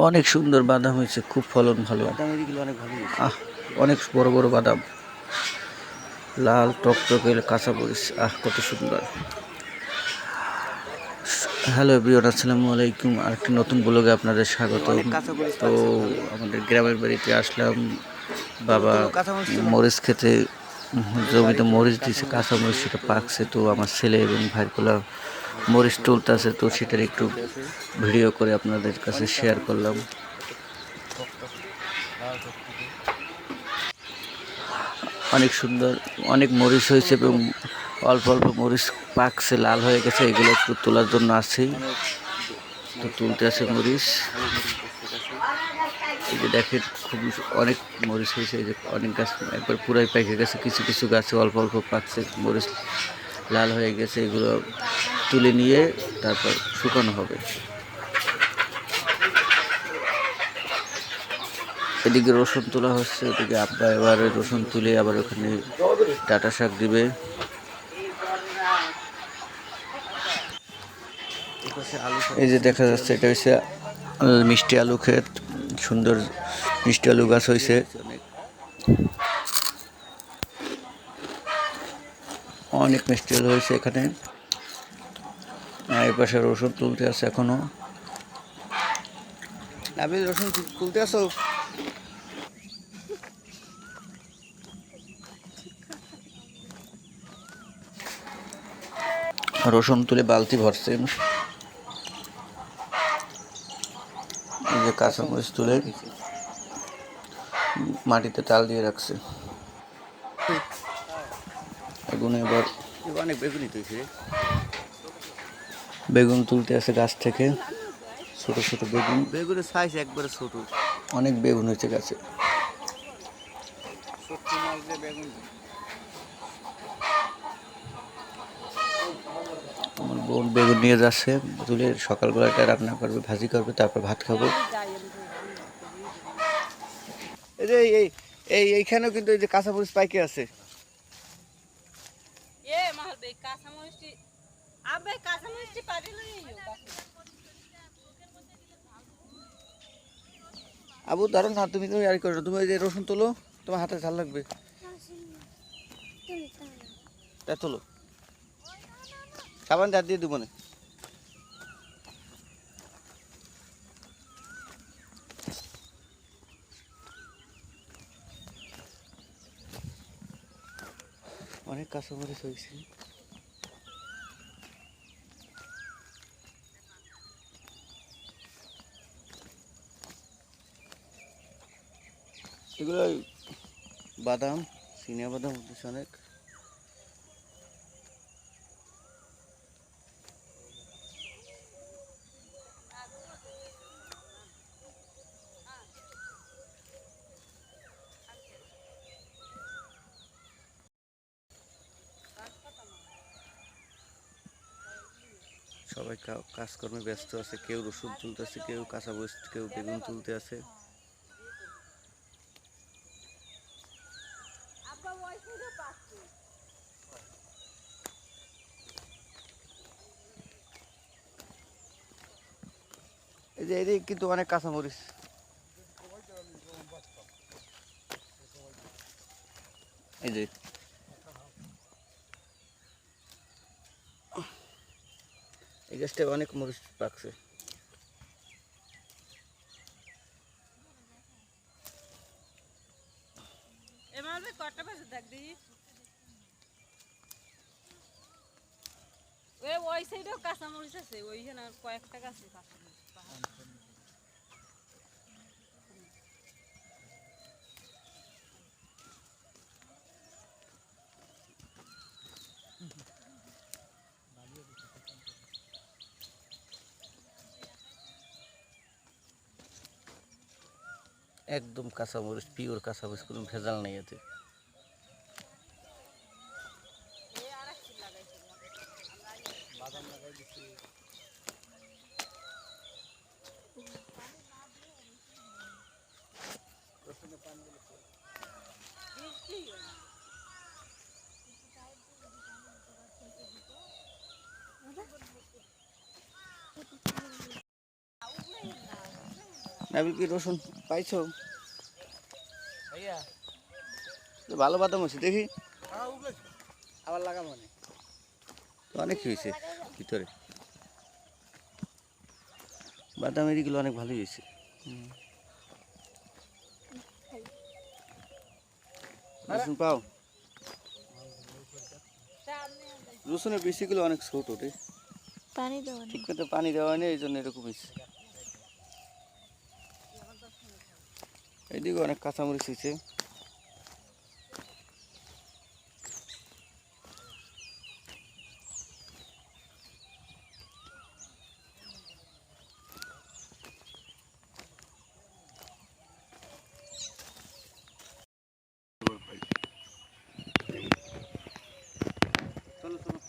অনেক সুন্দর বাদাম হয়েছে, খুব ফলন ভালো। আহ, অনেক বড় বড় বাদাম, লাল টকটকে কাঁচা মরিচ, কত সুন্দর। হ্যালো এভরিওয়ান, আসসালামু আলাইকুম। আরেকটি নতুন ব্লগে আপনাদের স্বাগত। তো আমাদের গ্রামের বাড়িতে আসলাম, বাবা মরিচ খেতে জমিতে মরিচ দিয়েছে, কাঁচা মরিচ, সেটা পাকছে। তো আমার ছেলে এবং ভাইগুলা মরিচ তুলতেছে, তো সেটার একটু ভিডিও করে আপনাদের কাছে শেয়ার করলাম। অনেক সুন্দর, অনেক মরিচ হয়েছে এবং অল্প অল্প মরিচ পাকছে, লাল হয়ে গেছে। এগুলো একটু তোলার জন্য আছেই, তো তুলতে আছে মরিচ। এই যে দেখেন, খুব অনেক মরিচ হয়েছে। এই যে অনেক গাছ একবার পুরাই পেকে গেছে, কিছু কিছু গাছে অল্প অল্প পাকছে, মরিচ লাল হয়ে গেছে। এগুলো তুলে নিয়ে তারপর শুকানো হবে। এদিকে রসুন তোলা হচ্ছে, ওদিকে আব্বা এবার রসুন তুলে আবার ওখানে ডাঁটা শাক দিবে। এই যে দেখা যাচ্ছে, এটা হচ্ছে মিষ্টি আলু ক্ষেত, সুন্দর মিষ্টি আলু গাছ হয়েছে। অনেক মিষ্টি আলু হয়েছে এখানে। এই পাশে রসুন তুলতে আছে এখনো। আমি রসুন তুলতে আসো। রসুন তুলে বালতি ভরছেন। এই যে কাঁচামরিচ তুলে মাটিতে টাল দিয়ে রাখছে। এগুলো এবার অনেক বেগুনি তুইছে। বেগুন তুলতে আছে গাছ থেকে, ছোট ছোট বেগুন। বেগুনের সাইজ একবারে ছোট। অনেক বেগুন হয়েছে গাছে। আমার বোন বেগুন নিয়ে যাচ্ছে, তুলে সকালবেলাটা রান্না করবে, ভাজি করবে, তারপর ভাত খাবো। এই যে এইখানেও কিন্তু এই যে কাঁচামরিচ পাইকে আছে। আবু ধরো না, তুমি তুমি আর করো, তুমি ওই যে রসুন তোলো, তোমার হাতে ঝাল লাগবে। তা তোলো, সাবান হাত দিয়ে দেবো না। অনেক কাঁচামরিচ হয়েছে। এগুলো বাদাম, চিনিয়া বাদাম হচ্ছে অনেক। সবাই কাজকর্মে ব্যস্ত আছে, কেউ রসুন তুলতেছে, কেউ কাঁচামরিচ, কেউ বেগুন তুলতে আছে। এই যে এদিকে কিন্তু অনেক কাঁচামরিচ। এই যে এই গাছটায় অনেক মরিচ পাকছে। ওই সাইডেও কাঁচামরিচ আছে, ওইখানে কয়েকটা গাছে কাঁচামরিচ। একদম কাঁচামরিচ, পিওর কাঁচামরিচ, কোনো ভেজাল নেই এতে। নাবিল কি রসুন পাইছো? ভালো বাদাম হয়েছে দেখি, আবার লাগাবো না। অনেক হয়েছে ভিতরে, বাদাম এগুলো অনেক ভালোই হয়েছে। রসুন পাও? রসুনের বেশিগুলো অনেক ছোট রে, পানি দেওয়া ঠিক মতো পানি দেওয়া হয়নি, এই জন্য এরকম হয়েছে। এইদিকে অনেক কাঁচামরিচ হয়েছে। চলো চলো।